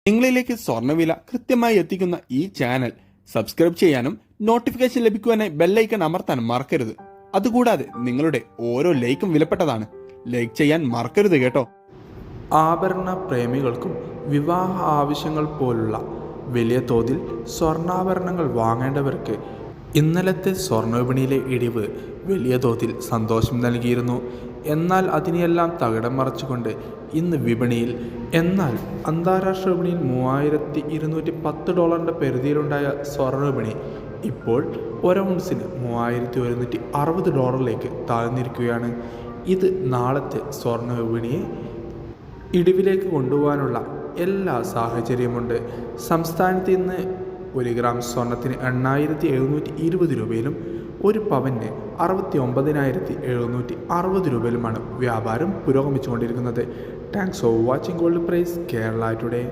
നിങ്ങളിലേക്ക് സ്വർണ്ണവില കൃത്യമായി എത്തിക്കുന്ന ഈ ചാനൽ സബ്സ്ക്രൈബ് ചെയ്യാനും നോട്ടിഫിക്കേഷൻ ലഭിക്കുവാനായി ബെല്ലൈക്കൺ അമർത്താൻ മറക്കരുത്. അതുകൂടാതെ നിങ്ങളുടെ ഓരോ ലൈക്കും വിലപ്പെട്ടതാണ്. ലൈക്ക് ചെയ്യാൻ മറക്കരുത് കേട്ടോ. ആഭരണ പ്രേമികൾക്കും വിവാഹ ആവശ്യങ്ങൾ പോലുള്ള വലിയ തോതിൽ സ്വർണ്ണാഭരണങ്ങൾ വാങ്ങേണ്ടവർക്ക് ഇന്നലത്തെ സ്വർണ്ണവിപണിയിലെ ഇടിവ് വലിയ തോതിൽ സന്തോഷം നൽകിയിരുന്നു. എന്നാൽ അതിനെയെല്ലാം തകിടം മറിച്ചുകൊണ്ട് ഇന്ന് അന്താരാഷ്ട്ര വിപണിയിൽ $3210 പരിധിയിലുണ്ടായ സ്വർണ്ണ വിപണി ഇപ്പോൾ ഒരൗൺസിന് $3160 താഴ്ന്നിരിക്കുകയാണ്. ഇത് നാളത്തെ സ്വർണ്ണ വിപണിയെ ഇടിവിലേക്ക് കൊണ്ടുപോകാനുള്ള എല്ലാ സാഹചര്യമുണ്ട്. സംസ്ഥാനത്ത് ഇന്ന് 1 ഗ്രാം സ്വർണത്തിന് 8720 രൂപയിലും 1 പവന് 69,760 രൂപയിലുമാണ് വ്യാപാരം പുരോഗമിച്ചുകൊണ്ടിരിക്കുന്നത്. Thanks for watching gold price Kerala today.